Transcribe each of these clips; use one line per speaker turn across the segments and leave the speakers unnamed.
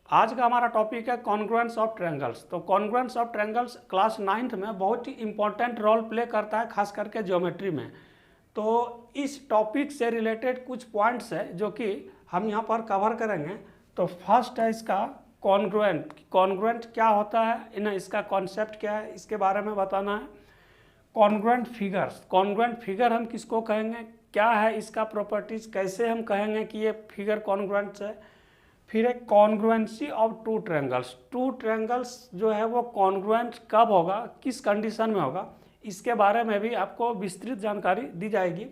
आज का हमारा टॉपिक है कॉन्ग्रुएंस ऑफ ट्रायंगल्स। तो congruence of triangles class 9th में बहुत ही इंपॉर्टेंट रोल प्ले करता है, खास करके ज्योमेट्री में। तो इस टॉपिक से रिलेटेड कुछ पॉइंट्स है जो कि हम यहाँ पर कवर करेंगे। तो फर्स्ट है इसका कॉन्ग्रुएंट। कॉन्ग्रुएंट क्या होता है, ना इसका कॉन्सेप्ट क्या है, इसके बारे में बताना है। कॉन्ग्रुएंट फिगर्स, कॉन्ग्रुएंट फिगर हम किसको कहेंगे, क्या है इसका प्रॉपर्टीज, कैसे हम कहेंगे कि ये फिगर कॉन्ग्रुएंट है। फिर एक congruency of two triangles. Two triangles जो है वो कॉन्ग्रुएंट कब होगा, किस कंडीशन में होगा, इसके बारे में भी आपको विस्तृत जानकारी दी जाएगी।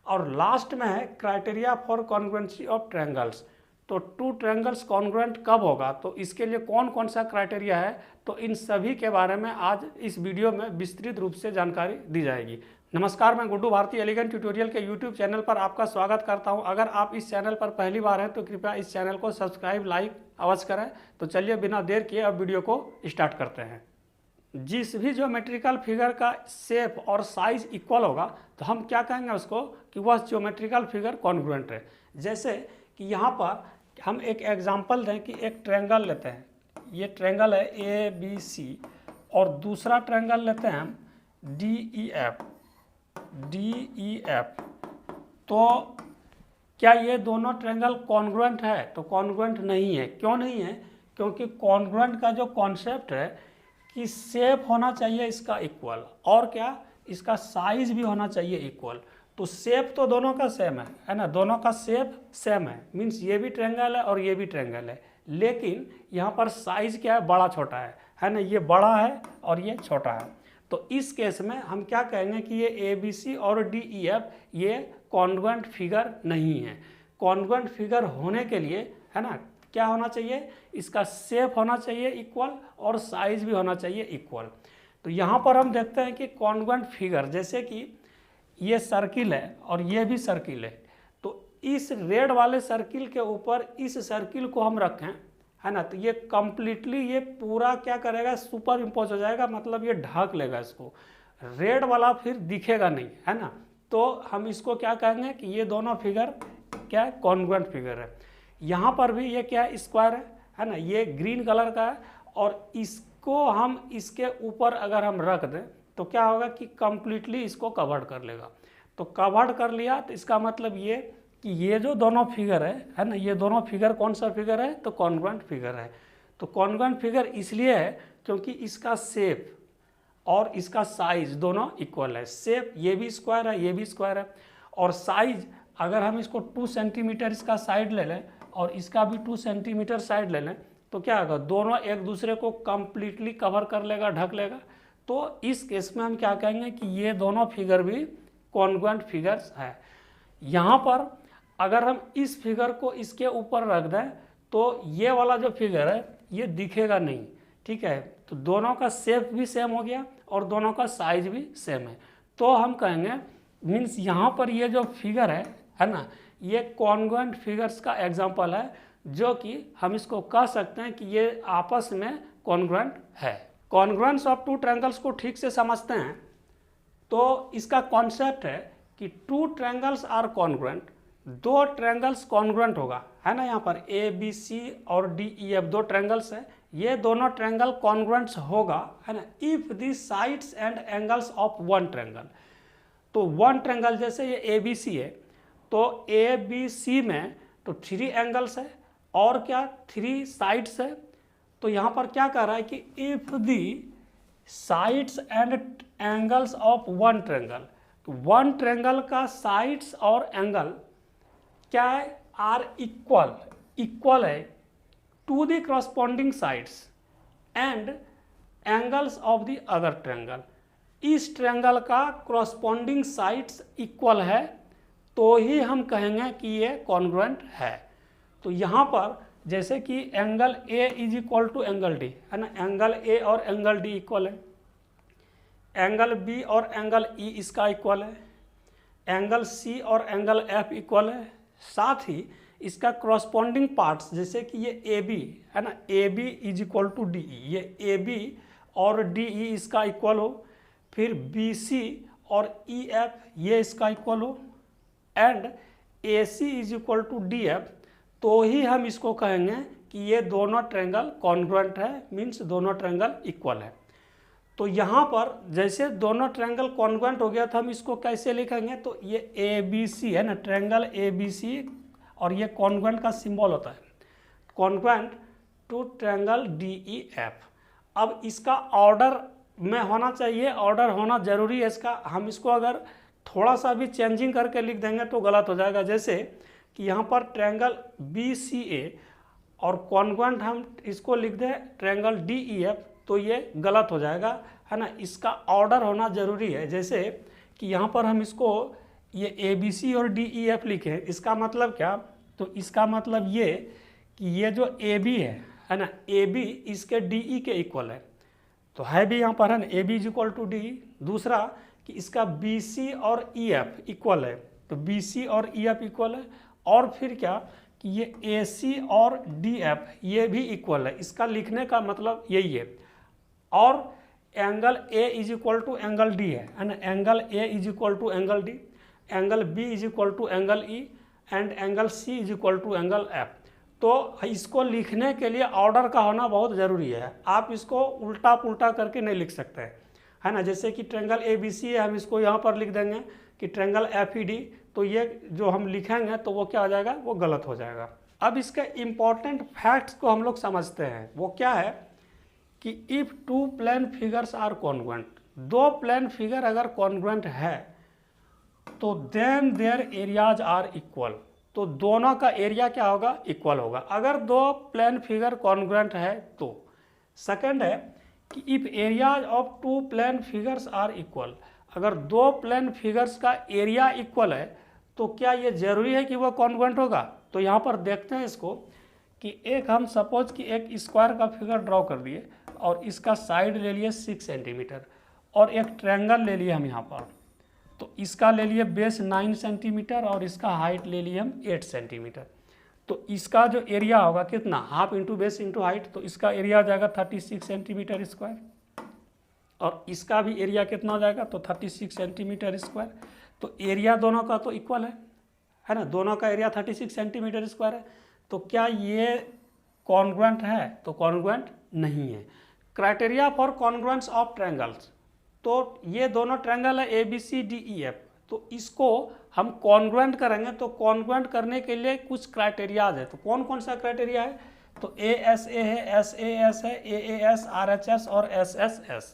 और लास्ट में है criteria for congruency of triangles. तो टू ट्रायंगल्स कॉन्ग्रुएंट कब होगा, तो इसके लिए कौन कौन सा क्राइटेरिया है, तो इन सभी के बारे में आज इस वीडियो में विस्तृत रूप से जानकारी दी जाएगी। नमस्कार, मैं गुड्डू भारती एलिगेंट ट्यूटोरियल के यूट्यूब चैनल पर आपका स्वागत करता हूं। अगर आप इस चैनल पर पहली बार हैं तो कृपया इस चैनल को सब्सक्राइब लाइक अवश्य करें। तो चलिए बिना देर किए अब वीडियो को स्टार्ट करते हैं। जिस भी ज्योमेट्रिकल फिगर का शेप और साइज इक्वल होगा तो हम क्या कहेंगे उसको कि वह ज्योमेट्रिकल फिगर कॉन्ग्रुएंट है। जैसे कि यहाँ पर हम एक एग्जांपल दें कि एक ट्रायंगल लेते हैं, ये ट्रायंगल है ABC और दूसरा ट्रायंगल लेते हैं हम DEF। तो क्या ये दोनों ट्रायंगल कॉन्ग्रुएंट है, तो कॉन्ग्रुएंट नहीं है। क्यों नहीं है, क्योंकि कॉन्ग्रुएंट का जो कॉन्सेप्ट है कि शेप होना चाहिए इसका इक्वल, और क्या इसका साइज भी होना चाहिए इक्वल। तो शेप तो दोनों का सेम है ना, दोनों का शेप सेम है, मीन्स ये भी ट्रायंगल है और ये भी ट्रायंगल है, लेकिन यहाँ पर साइज क्या है, बड़ा छोटा है ना, ये बड़ा है और ये छोटा है। तो इस केस में हम क्या कहेंगे कि ये ABC और DEF ये कॉन्ग्रुएंट फिगर नहीं है। कॉन्ग्रुएंट फिगर होने के लिए है ना क्या होना चाहिए, इसका शेप होना चाहिए इक्वल और साइज भी होना चाहिए इक्वल। तो यहाँ पर हम देखते हैं कि कॉन्ग्रुएंट फिगर, जैसे कि ये सर्किल है और ये भी सर्किल है, तो इस रेड वाले सर्किल के ऊपर इस सर्किल को हम रखें है ना, तो ये कंप्लीटली ये पूरा क्या करेगा, सुपर इम्पोज हो जाएगा, मतलब ये ढक लेगा इसको, रेड वाला फिर दिखेगा नहीं है ना। तो हम इसको क्या कहेंगे कि ये दोनों फिगर क्या है, कॉन्ग्रुएंट फिगर है। यहाँ पर भी ये क्या है, स्क्वायर है ना, ये ग्रीन कलर का है और इसको हम इसके ऊपर अगर हम रख दें तो क्या होगा कि कंप्लीटली इसको कवर्ड कर लेगा। तो कवर्ड कर लिया तो इसका मतलब ये कि ये जो दोनों फिगर है ना, ये दोनों फिगर कौन सा फिगर है, तो कॉन्ग्रुएंट फिगर है। तो कॉन्ग्रुएंट फिगर इसलिए है क्योंकि इसका शेप और इसका साइज दोनों इक्वल है। शेप ये भी स्क्वायर है, ये भी स्क्वायर है, और साइज अगर हम इसको 2 सेंटीमीटर इसका साइड ले लें और इसका भी 2 सेंटीमीटर साइड ले लें तो क्या होगा, दोनों एक दूसरे को कंप्लीटली कवर कर लेगा, ढक लेगा। तो इस केस में हम क्या कहेंगे कि ये दोनों फिगर भी कॉन्ग्रुएंट फिगर्स है। यहाँ पर अगर हम इस फिगर को इसके ऊपर रख दें तो ये वाला जो फिगर है ये दिखेगा नहीं, ठीक है। तो दोनों का शेप भी सेम हो गया और दोनों का साइज भी सेम है। तो हम कहेंगे मीन्स यहाँ पर ये जो फिगर है ना, ये कॉन्ग्रुएंट फिगर्स का एग्जाम्पल है, जो कि हम इसको कह सकते हैं कि ये आपस में कॉन्ग्रुएंट है। कॉन्ग्रुएंस ऑफ टू ट्रायंगल्स को ठीक से समझते हैं तो इसका कॉन्सेप्ट है कि टू ट्रायंगल्स आर कॉन्ग्रुएंट, दो ट्रायंगल्स कॉन्ग्रुएंट होगा है ना। यहाँ पर ABC और DEF दो ट्रायंगल्स है, ये दोनों ट्रायंगल कॉन्ग्रुएंट्स होगा है ना, if the sides and angles of one triangle. तो वन ट्रायंगल जैसे ये ABC है, तो ABC में तो 3 एंगल्स है और क्या 3 साइड्स है। तो यहाँ पर क्या कह रहा है कि if the sides and angles of one triangle, तो वन ट्रायंगल का साइड्स और एंगल क्या है, आर इक्वल है to the corresponding sides and angles of the other triangle. इस ट्रायंगल का करस्पॉन्डिंग साइड्स इक्वल है तो ही हम कहेंगे कि ये कॉन्ग्रुएंट है। तो यहाँ पर जैसे कि angle A is equal to angle D है ना, एंगल A और एंगल D इक्वल है, एंगल B और एंगल E इसका इक्वल है, एंगल C और एंगल F इक्वल है। साथ ही इसका करस्पॉन्डिंग पार्ट्स जैसे कि ये AB है ना, AB is equal to DE, ये AB और DE इसका इक्वल हो, फिर BC और EF ये इसका इक्वल हो, and AC is equal to DF, तो ही हम इसको कहेंगे कि ये दोनों ट्रायंगल कॉन्ग्रुएंट है, मीन्स दोनों ट्रायंगल इक्वल है। तो यहाँ पर जैसे दोनों ट्रायंगल कॉन्ग्रुएंट हो गया तो हम इसको कैसे लिखेंगे, तो ये ABC है ना, ट्रायंगल ABC, और ये कॉन्ग्रुएंट का सिंबल होता है, कॉन्ग्रुएंट टू ट्रायंगल DEF। अब इसका ऑर्डर में होना चाहिए, ऑर्डर होना जरूरी है इसका। हम इसको अगर थोड़ा सा भी चेंजिंग करके लिख देंगे तो गलत हो जाएगा। जैसे कि यहाँ पर ट्रायंगल BCA और कॉन्ग्रुएंट हम इसको लिख दें ट्रायंगल DEF, तो ये गलत हो जाएगा, है ना। इसका ऑर्डर होना जरूरी है। जैसे कि यहाँ पर हम इसको ये ABC और DEF लिखें, इसका मतलब क्या, तो इसका मतलब ये कि ये जो AB है ना, AB इसके DE के इक्वल है, तो है भी यहाँ पर है ना, AB is equal to DE। दूसरा कि इसका BC और EF इक्वल है, तो BC और EF इक्वल है। और फिर क्या कि ये AC और DF ये भी इक्वल है, इसका लिखने का मतलब यही है। और angle A is equal to angle D है ना, angle A is equal to angle D, angle B is equal to angle E, and angle C is equal to angle F। तो इसको लिखने के लिए ऑर्डर का होना बहुत ज़रूरी है, आप इसको उल्टा पुल्टा करके नहीं लिख सकते, है ना। जैसे कि ट्रायंगल ABC है, हम इसको यहाँ पर लिख देंगे कि ट्रायंगल FED, तो ये जो हम लिखेंगे तो वो क्या हो जाएगा, वो गलत हो जाएगा। अब इसके इम्पॉर्टेंट फैक्ट्स को हम लोग समझते हैं, वो क्या है कि if two plane figures are congruent, दो प्लेन फिगर अगर कॉन्ग्रुएंट है तो then their areas are equal, तो दोनों का एरिया क्या होगा, इक्वल होगा, अगर दो प्लेन फिगर कॉन्ग्रुएंट है तो। सेकंड है कि if areas of two plane figures are equal, अगर दो प्लेन फिगर्स का एरिया इक्वल है तो क्या ये जरूरी है कि वो कॉन्ग्रुएंट होगा। तो यहाँ पर देखते हैं इसको कि एक हम सपोज कि एक स्क्वायर का फिगर ड्रॉ कर दिए और इसका साइड ले लिए 6 सेंटीमीटर, और एक ट्रायंगल ले लिए हम यहाँ पर, तो इसका ले लिए बेस 9 सेंटीमीटर और इसका हाइट ले लिए हम 8 सेंटीमीटर। तो इसका जो एरिया होगा कितना, half into base into height, तो इसका एरिया आ जाएगा 36 सेंटीमीटर स्क्वायर, और इसका भी एरिया कितना हो जाएगा, तो 36 सेंटीमीटर स्क्वायर। तो एरिया दोनों का तो इक्वल है ना, दोनों का एरिया 36 सेंटीमीटर स्क्वायर है। तो क्या ये कॉन्ग्रुएंट है, तो कॉन्ग्रुएंट नहीं है। Criteria for congruence of triangles, तो ये दोनों ट्रायंगल है ABCDEF, तो इसको हम कॉन्ग्रुएंट करेंगे, तो कॉन्ग्रुएंट करने के लिए कुछ क्राइटेरियाज है। तो कौन कौन सा क्राइटेरिया है, तो ASA है, SAS है, AAS, RHS और SSS।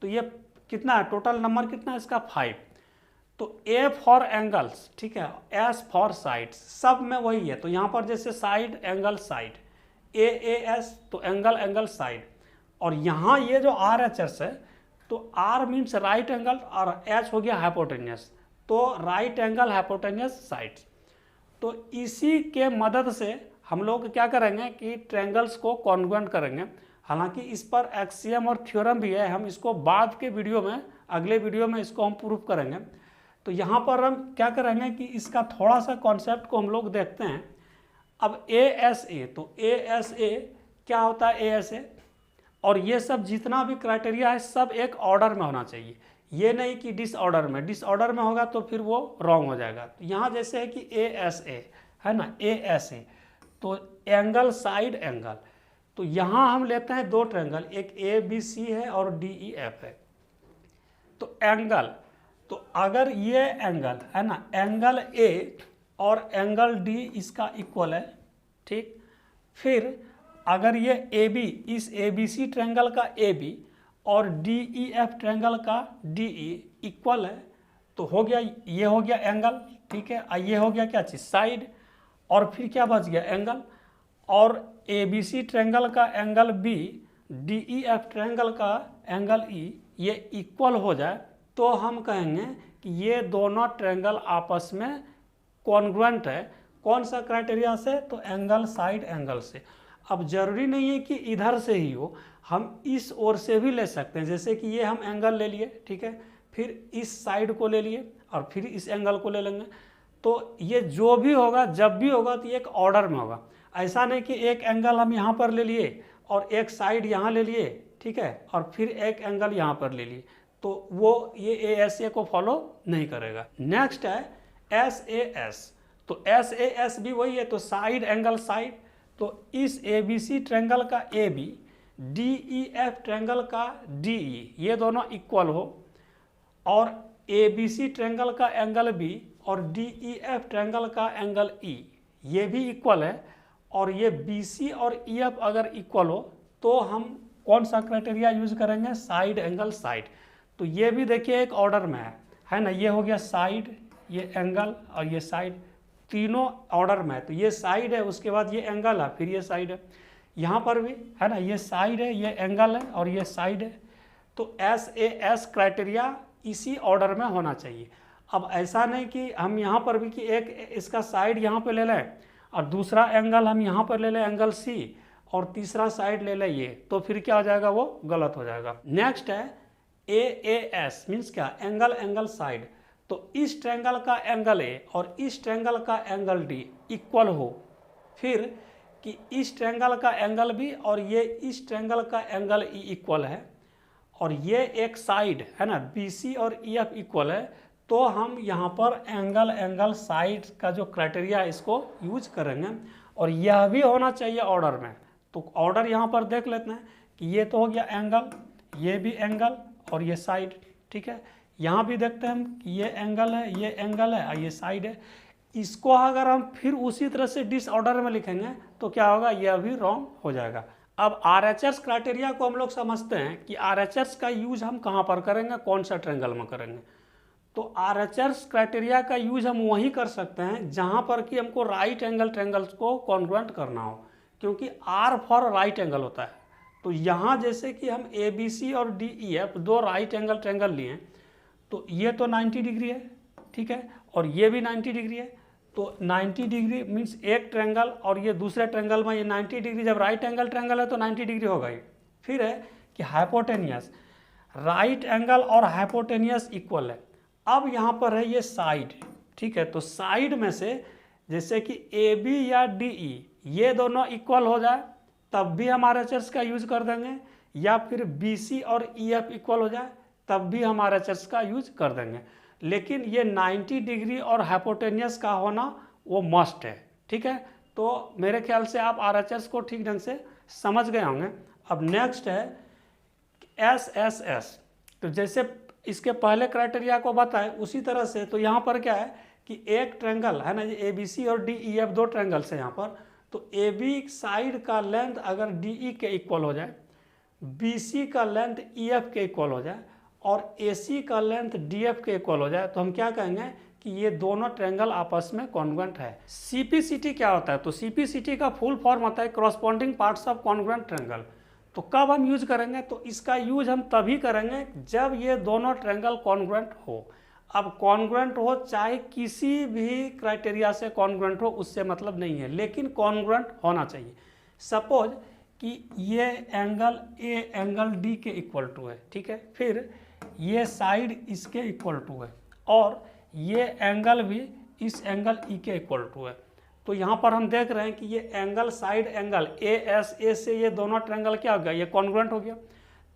तो ये कितना है, टोटल नंबर कितना है इसका, 5। तो A फॉर एंगल्स, ठीक है, S फॉर साइड्स, सब में वही है। तो यहाँ पर जैसे साइड एंगल साइड, AAS तो एंगल एंगल साइड, और यहाँ ये जो RHS है तो R मीन्स राइट एंगल और H हो गया हाइपोटेनियस, तो राइट एंगल हाइपोटेनियस साइड्स। तो इसी के मदद से हम लोग क्या करेंगे कि ट्रायंगल्स को कॉन्ग्रुएंट करेंगे। हालांकि इस पर एक्सियम और थ्योरम भी है, हम इसको बाद के वीडियो में, अगले वीडियो में इसको हम प्रूफ करेंगे। तो यहाँ पर हम क्या करेंगे कि इसका थोड़ा सा कॉन्सेप्ट को हम लोग देखते हैं। अब ASA, तो ASA क्या होता है, ASA, और ये सब जितना भी क्राइटेरिया है सब एक ऑर्डर में होना चाहिए, ये नहीं कि डिसऑर्डर में, डिसऑर्डर में होगा तो फिर वो रॉन्ग हो जाएगा। तो यहाँ जैसे है कि ASA है ना, ASA तो एंगल साइड एंगल, तो यहाँ हम लेते हैं दो ट्रायंगल, एक ABC है और DEF है। तो एंगल, तो अगर ये एंगल है ना, एंगल A और एंगल D इसका इक्वल है, ठीक, फिर अगर ये AB, इस ABC ट्रायंगल का AB और DEF ट्रायंगल का DE इक्वल है, तो हो गया, ये हो गया एंगल, ठीक है, ये हो गया क्या चीज़, साइड, और फिर क्या बच गया, एंगल। और ABC ट्रायंगल का एंगल B, DEF ट्रायंगल का एंगल E ये इक्वल हो जाए तो हम कहेंगे कि ये दोनों ट्रायंगल आपस में कॉन्ग्रुएंट है। कौन सा क्राइटेरिया से, तो एंगल साइड एंगल से। अब जरूरी नहीं है कि इधर से ही हो, हम इस ओर से भी ले सकते हैं। जैसे कि ये हम एंगल ले लिए, ठीक है, फिर इस साइड को ले लिए और फिर इस एंगल को ले लेंगे। तो ये जो भी होगा, जब भी होगा तो ये एक ऑर्डर में होगा। ऐसा नहीं कि एक एंगल हम यहाँ पर ले लिए और एक साइड यहाँ ले लिए, ठीक है, और फिर एक एंगल यहाँ पर ले लिए, तो वो ये ASA को फॉलो नहीं करेगा। नेक्स्ट है SAS, तो SAS भी वही है, तो साइड एंगल साइड, तो इस ABC ट्रायंगल का AB, DEF ट्रायंगल का DE ये दोनों इक्वल हो, और ABC ट्रायंगल का एंगल B और DEF ट्रायंगल का एंगल E ये भी इक्वल है, और ये BC और EF अगर इक्वल हो तो हम कौन सा क्राइटेरिया यूज करेंगे? Side angle side. तो ये भी देखिए एक ऑर्डर में है ना, ये हो गया साइड, ये एंगल और ये साइड, तीनों ऑर्डर में है। तो ये साइड है, उसके बाद ये एंगल है, फिर ये साइड है। यहाँ पर भी है ना, ये साइड है, ये एंगल है और ये साइड है। तो SAS क्राइटेरिया इसी ऑर्डर में होना चाहिए। अब ऐसा नहीं कि हम यहाँ पर भी कि एक इसका साइड यहाँ पे ले लें और दूसरा एंगल हम यहाँ पर ले लें एंगल C, और तीसरा साइड ले लें ये, तो फिर क्या हो जाएगा? वो गलत हो जाएगा। नेक्स्ट है AAS मीन्स क्या? Angle angle side. तो इस ट्रायंगल का एंगल A और इस ट्रायंगल का एंगल D इक्वल हो, फिर कि इस ट्रायंगल का एंगल B और ये इस ट्रायंगल का एंगल E इक्वल है, और ये एक साइड है ना BC और EF इक्वल है, तो हम यहाँ पर एंगल एंगल साइड का जो क्राइटेरिया है इसको यूज करेंगे, और यह भी होना चाहिए ऑर्डर में। तो ऑर्डर यहाँ पर देख लेते हैं कि ये तो हो गया एंगल, ये भी एंगल और ये साइड, ठीक है। यहाँ भी देखते हैं हम कि ये एंगल है, ये एंगल है और ये साइड है। इसको अगर हम फिर उसी तरह से डिसऑर्डर में लिखेंगे तो क्या होगा? यह भी रॉन्ग हो जाएगा। अब RHS क्राइटेरिया को हम लोग समझते हैं कि RHS का यूज हम कहाँ पर करेंगे, कौन सा ट्रायंगल में करेंगे। तो RHS क्राइटेरिया का यूज हम वहीं कर सकते हैं जहाँ पर कि हमको राइट एंगल ट्रायंगल्स को कॉन्ग्रुएंट करना हो, क्योंकि R फॉर राइट एंगल होता है। तो यहाँ जैसे कि हम ABC और DEF दो राइट एंगल ट्रायंगल लिए, तो ये तो 90 डिग्री है, ठीक है, और ये भी 90 डिग्री है। तो 90 डिग्री मीन्स एक ट्रायंगल और ये दूसरे ट्रायंगल में ये 90 डिग्री, जब राइट एंगल ट्रायंगल है तो 90 डिग्री होगा ही। फिर है कि हाइपोटेनियस, राइट एंगल और हाइपोटेनियस इक्वल है। अब यहाँ पर है ये साइड, ठीक है, तो साइड में से जैसे कि AB या DE ये दोनों इक्वल हो जाए तब भी हम RHS का यूज कर देंगे, या फिर BC और EF इक्वल हो जाए तब भी हम RHS का यूज कर देंगे। लेकिन ये 90 डिग्री और हाइपोटेनियस का होना वो मस्ट है, ठीक है। तो मेरे ख्याल से आप RHS को ठीक ढंग से समझ गए होंगे। अब नेक्स्ट है SSS। तो जैसे इसके पहले क्राइटेरिया को बताए उसी तरह से, तो यहाँ पर क्या है कि एक ट्रायंगल है ना, ये ABC और DEF दो ट्रायंगल्स है यहाँ पर। तो AB साइड का लेंथ अगर DE के इक्वल हो जाए, BC का लेंथ EF के इक्वल हो जाए और AC का लेंथ DF के इक्वल हो जाए, तो हम क्या कहेंगे कि ये दोनों ट्रायंगल आपस में कॉन्ग्रुएंट है। CPCT क्या होता है? तो CPCT का फुल फॉर्म होता है corresponding parts of congruent triangle. तो कब हम यूज करेंगे? तो इसका यूज हम तभी करेंगे जब ये दोनों ट्रायंगल कॉन्ग्रुएंट हो। अब कॉन्ग्रुएंट हो चाहे किसी भी क्राइटेरिया से कॉन्ग्रुएंट हो, उससे मतलब नहीं है, लेकिन कॉन्ग्रुएंट होना चाहिए। सपोज कि ये एंगल A एंगल D के इक्वल टू है, ठीक है, फिर ये साइड इसके इक्वल टू है और ये एंगल भी इस एंगल E के इक्वल टू है। तो यहाँ पर हम देख रहे हैं कि ये एंगल साइड एंगल ASA से ये दोनों ट्रायंगल क्या हो गया? ये कॉन्ग्रुएंट हो गया।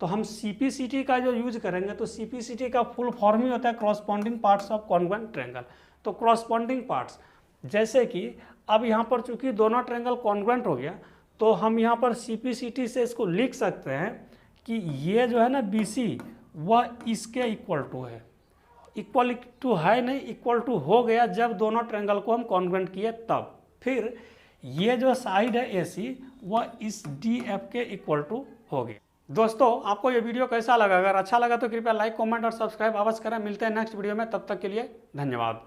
तो हम CPCT का जो यूज करेंगे, तो CPCT का फुल फॉर्म ही होता है corresponding parts of congruent triangle. तो कॉरस्पॉन्डिंग पार्ट्स, जैसे कि अब यहाँ पर चूंकि दोनों ट्रायंगल कॉन्ग्रुएंट हो गया, तो हम यहाँ पर CPCT से इसको लिख सकते हैं कि ये जो है ना BC वह इसके इक्वल टू है। इक्वल टू है नहीं, इक्वल टू हो गया जब दोनों ट्रायंगल को हम कॉन्ग्रुएंट किए तब। फिर ये जो साइड है AC वह इस DF के इक्वल टू हो गया। दोस्तों, आपको ये वीडियो कैसा लगा? अगर अच्छा लगा तो कृपया लाइक, कमेंट और सब्सक्राइब अवश्य करें। मिलते हैं नेक्स्ट वीडियो में, तब तक के लिए धन्यवाद।